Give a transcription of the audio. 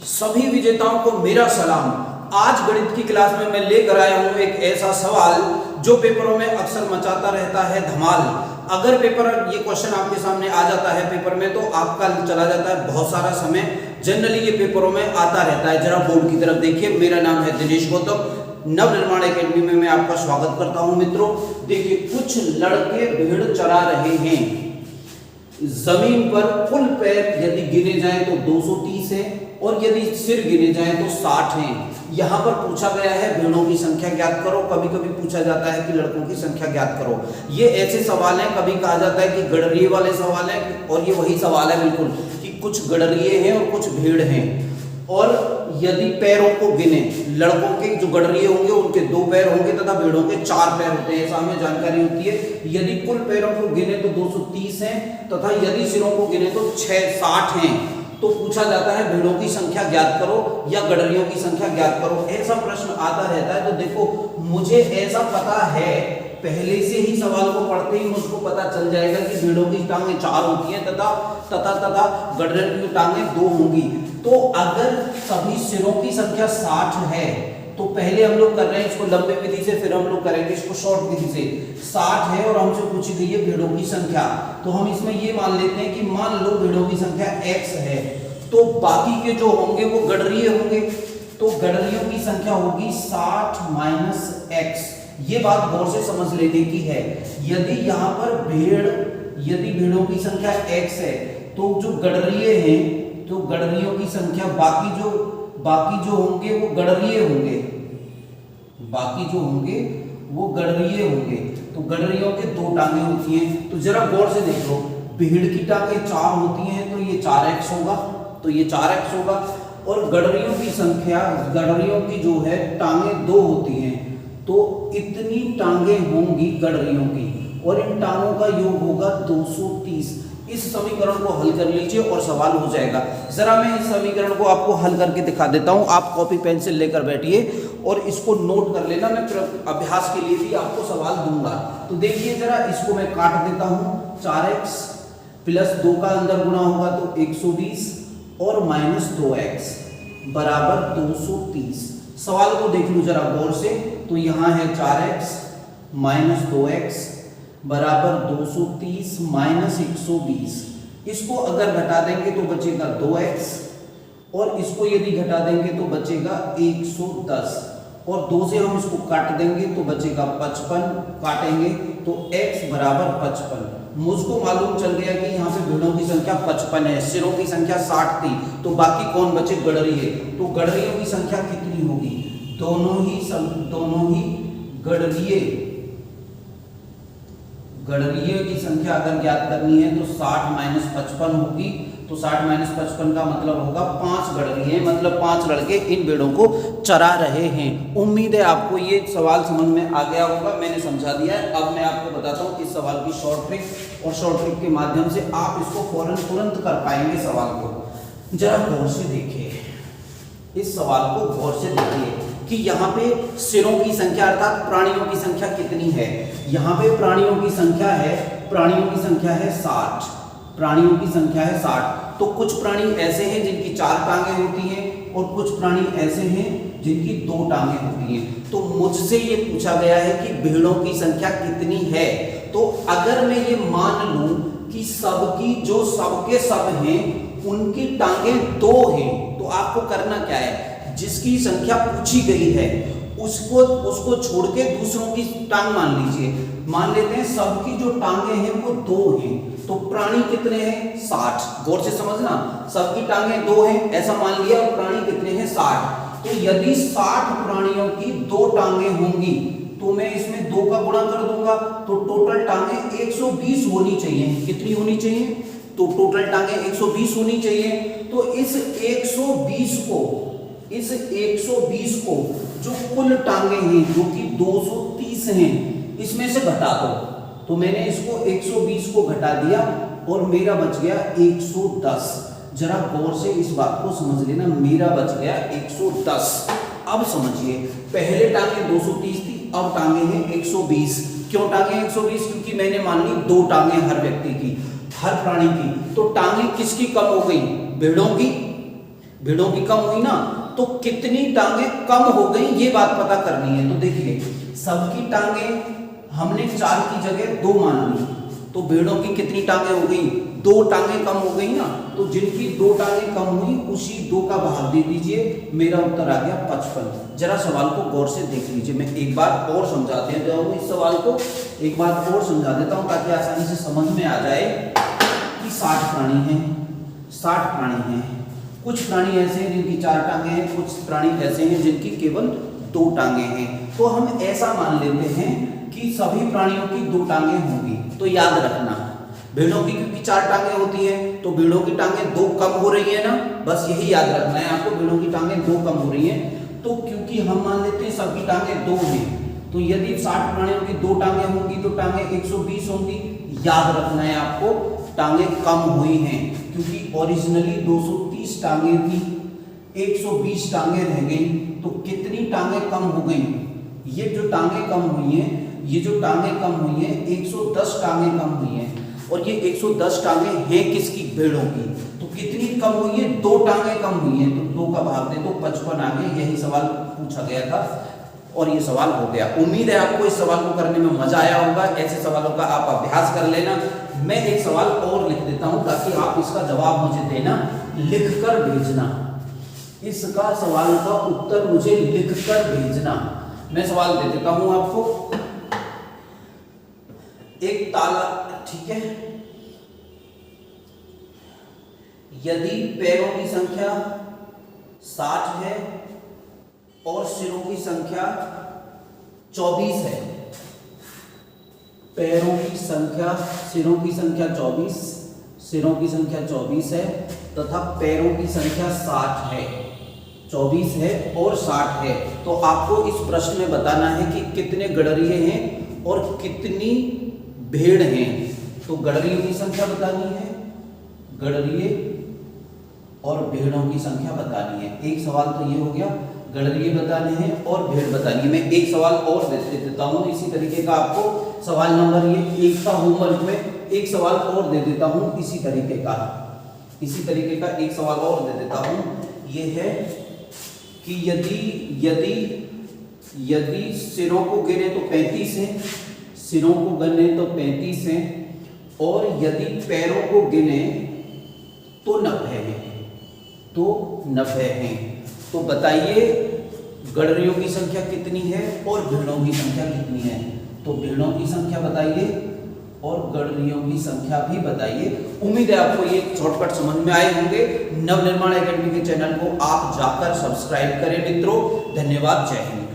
सभी विजेताओं को मेरा सलाम। आज गणित की क्लास में मैं लेकर आया हूं एक ऐसा सवाल जो पेपरों में अक्सर मचाता रहता है धमाल। अगर पेपर ये क्वेश्चन आपके सामने आ जाता है पेपर में तो आपका चला जाता है बहुत सारा समय। जनरली ये पेपरों में आता रहता है। जरा बोर्ड की तरफ देखिए। मेरा नाम है दिनेश गौतम। नवनिर्माण एकेडमी में मैं आपका स्वागत करता हूं। मित्रों देखिए, कुछ लड़के भेड़ चरा रहे हैं। जमीन पर कुल पैर यदि गिने जाएं तो 230 है और यदि सिर गिने जाएं तो 60 हैं। यहाँ पर पूछा गया है भेड़ों की संख्या ज्ञात करो। कभी कभी पूछा जाता है कि लड़कों की संख्या ज्ञात करो। ये ऐसे सवाल हैं, कभी कहा जाता है कि गडरिये वाले सवाल हैं, और ये वही सवाल है बिल्कुल कि कुछ गडरिये हैं और कुछ भेड़ हैं। और यदि पैरों को गिने, लड़कों के जो गडरिये होंगे उनके 2 पैर होंगे तथा भेड़ों के 4 पैर होते हैं, ऐसा हमें जानकारी होती है। यदि कुल पैरों को गिने तो 230 हैं तथा यदि सिरों को गिने तो 60 हैं। तो पूछा जाता है भेड़ों की संख्या ज्ञात करो या गडरियों की संख्या ज्ञात करो। ऐसा प्रश्न आता रहता है। तो देखो, मुझे ऐसा पता है, पहले से ही सवाल को पढ़ते ही मुझको पता चल जाएगा कि भेड़ों की टांगें 4 होती हैं तथा गडरियों की टांगें 2 होंगी। तो अगर सभी सिरों की संख्या 60 है तो पहले हम लोग कर रहे हैं इसको लंबे विधि से, फिर हम लोग करेंगे इसको शॉर्ट विधि से। 60 है और हमसे पूछी गई है भेड़ों की संख्या, तो हम इसमें ये मान लेते हैं कि मान लो भेड़ों की संख्या x है, तो बाकी के जो होंगे वो गडरिये होंगे। तो गडरियों की संख्या होगी 60 माइनस x। ये बात गौर से समझ लेने की है। यदि यहाँ पर यदि भेड़ों की संख्या x है तो जो गडरिये हैं तो गडरियों की संख्या बाकी जो होंगे वो गडरिये होंगे, बाकी जो होंगे वो गडरिये होंगे। तो गडरियों के 2 टांगें होती हैं। तो जरा गौर से देख लो, भेड़ की टांगें 4 होती हैं तो ये 4x होगा, तो ये 4x होगा। और गडरियों की संख्या, गडरियों की जो है टांगें 2 होती हैं, तो इतनी टांगें होंगी गडरियों की, और इन टांगों का योग होगा 230। इस समीकरण को हल कर लीजिए और सवाल हो जाएगा। जरा मैं इस समीकरण को आपको हल करके दिखा देता हूं। आप कॉपी पेंसिल लेकर बैठिए और इसको नोट कर लेना। मैं अभ्यास के लिए भी आपको सवाल दूंगा। तो देखिए जरा, इसको मैं काट देता हूं। 4x प्लस 2 का अंदर गुणा होगा तो 120 और माइनस 2x बराबर 230। सवाल को देख लो जरा गौर से। तो यहाँ है 4x माइनस 2x बराबर 230 माइनस 120। इसको अगर घटा देंगे तो बचेगा 2x, और इसको यदि घटा देंगे तो बचेगा 110, और 2 से हम इसको काट देंगे तो बचेगा 55। काटेंगे तो x बराबर 55। मुझको मालूम चल गया कि यहाँ पे भेड़ों की संख्या 55 है, सिरों की संख्या 60 थी, तो बाकी कौन बचे? गडरिये। तो गडरियों की संख्या कितनी होगी? दोनों ही गडरिये की संख्या अगर ज्ञात करनी है तो 60 माइनस 55 होगी। तो 60 माइनस 55 का मतलब होगा 5 गडरिये, मतलब 5 लड़के इन भेड़ों को चरा रहे हैं। उम्मीद है आपको ये सवाल समझ में आ गया होगा। मैंने समझा दिया है। अब मैं आपको बताता हूँ इस सवाल की शॉर्ट ट्रिक, और शॉर्ट ट्रिक के माध्यम से आप इसको फौरन तुरंत कर पाएंगे सवाल को। जरा गौर से देखिए, इस सवाल को गौर से देखिए कि यहाँ पे सिरों की संख्या अर्थात प्राणियों की संख्या कितनी है। यहाँ पे प्राणियों की संख्या है 60। प्राणियों की संख्या है 60। तो कुछ प्राणी ऐसे हैं जिनकी 4 टांगें होती हैं और कुछ प्राणी ऐसे हैं जिनकी 2 टांगें होती हैं। तो मुझसे ये पूछा गया है कि भेड़ों की संख्या कितनी है। तो अगर मैं ये मान लूं कि सबके सब हैं उनकी टांगें 2 हैं, तो आपको करना क्या है? जिसकी संख्या पूछी गई है उसको छोड़ के दूसरों की टांग मान लीजिए। मान लेते हैं सबकी जो टांगे हैं वो 2 हैं। तो प्राणी कितने हैं? 60। गौर से समझना, सबकी टांगे 2 हैं ऐसा मान लिया, और प्राणी कितने हैं? 60। तो यदि 60 प्राणियों की 2 टांगे होंगी तो मैं इसमें 2 का गुणा कर दूंगा, तो टोटल टांगे 120 होनी चाहिए। कितनी होनी चाहिए? तो टोटल टांगे 120 होनी चाहिए। तो इस 120 को जो कुल टांगे हैं जो कि 230 हैं, इसमें से घटा दो। तो मैंने इसको 120 को घटा दिया और मेरा बच गया 110। जरा गौर से इस बात को समझ लेना, मेरा बच गया 110। अब समझिए, पहले टांगे 230 थी, अब टांगे हैं 120। क्यों टांगे 120? क्योंकि मैंने मान ली 2 टांगे हर व्यक्ति की, हर प्राणी की। तो टांगे किसकी कम हो गई? भेड़ों की। भेड़ों की कम हुई ना, तो कितनी टांगे कम हो गई ये बात पता करनी है। तो देखिए सबकी टांगे हमने 4 की जगह 2 मान ली, तो भेड़ों की कितनी टांगे हो गई, 2 टांगे कम हो गई ना। तो जिनकी 2 टांगे कम हुई उसी 2 का भाग दे दीजिए, मेरा उत्तर आ गया 55। जरा सवाल को गौर से देख लीजिए, मैं एक बार और समझाते हैं जो इस सवाल को एक बार और समझा देता हूं ताकि आसानी से समझ में आ जाए कि 60 प्राणी हैं, 60 प्राणी हैं। कुछ प्राणी ऐसे हैं जिनकी 4 टांगे हैं, कुछ प्राणी ऐसे हैं जिनकी केवल 2 टांगे हैं। तो हम ऐसा मान लेते हैं कि सभी प्राणियों की 2 टांगे होंगी। तो याद रखना भेड़ों की क्योंकि 4 टांगे होती हैं तो भेड़ों की टांगे 2 कम हो रही है ना, बस यही याद रखना है आपको, भेड़ों की टांगे 2 कम हो रही हैं। तो क्योंकि हम मान लेते हैं सबकी टांगे 2 हैं, तो यदि 60 प्राणियों की 2 टांगे होंगी तो टांगे 120 होंगी। याद रखना है आपको टांगे कम हुई हैं क्योंकि ओरिजिनली 230 टांगे थी, 120 टांगे रह गई। तो कितनी टांगे कम हो गई, ये जो टांगे कम हुई हैं, ये जो टांगे कम हुई हैं 110 टांगे कम हुई हैं। और ये 110 टांगे हैं किसकी, भेड़ों की। तो कितनी कम हुई है, 2 टांगे कम हुई हैं, तो 2 का भाग दे तो 55 आ गए। यही सवाल पूछा गया था और ये सवाल हो गया। उम्मीद है आपको इस सवाल को करने में मजा आया होगा। ऐसे सवालों का आप अभ्यास कर लेना। मैं एक सवाल और लिख देता हूं ताकि आप इसका जवाब मुझे देना, लिखकर भेजना। इसका सवाल का उत्तर मुझे लिखकर भेजना। मैं सवाल दे देता हूं आपको, एक ताला, ठीक है, यदि पैरों की संख्या 60 है और सिरों की संख्या 24 है, पैरों की संख्या, सिरों की संख्या 24, सिरों की संख्या 24 है तथा पैरों की संख्या 60 है, 24 है और 60 है, तो आपको इस प्रश्न में बताना है कि कितने गड़रिये हैं और कितनी भेड़ हैं। तो गड़रियों की संख्या बतानी है, गड़रिये और भेड़ों की संख्या बतानी है। एक सवाल तो ये हो गया, गड़रिये बताने हैं और भेड़ बतानी है। मैं एक सवाल और दे देता हूँ इसी तरीके का आपको, सवाल नंबर ये 1 का होमवर्क में एक सवाल और दे देता हूँ इसी तरीके का, इसी तरीके का एक सवाल और दे देता हूँ। ये है कि यदि सिरों को गिने तो 35 है, सिरों को गिने तो 35 हैं और यदि पैरों को गिने तो 90 हैं, तो 90 हैं। तो बताइए गड़रियों की संख्या कितनी है और भेड़ों की संख्या कितनी है। तो भेड़ों की संख्या बताइए और गड़रियों की संख्या भी बताइए। उम्मीद है आपको ये शॉर्टकट समझ में आए होंगे। नवनिर्माण एकेडमी के चैनल को आप जाकर सब्सक्राइब करें मित्रों। धन्यवाद, जय हिंद।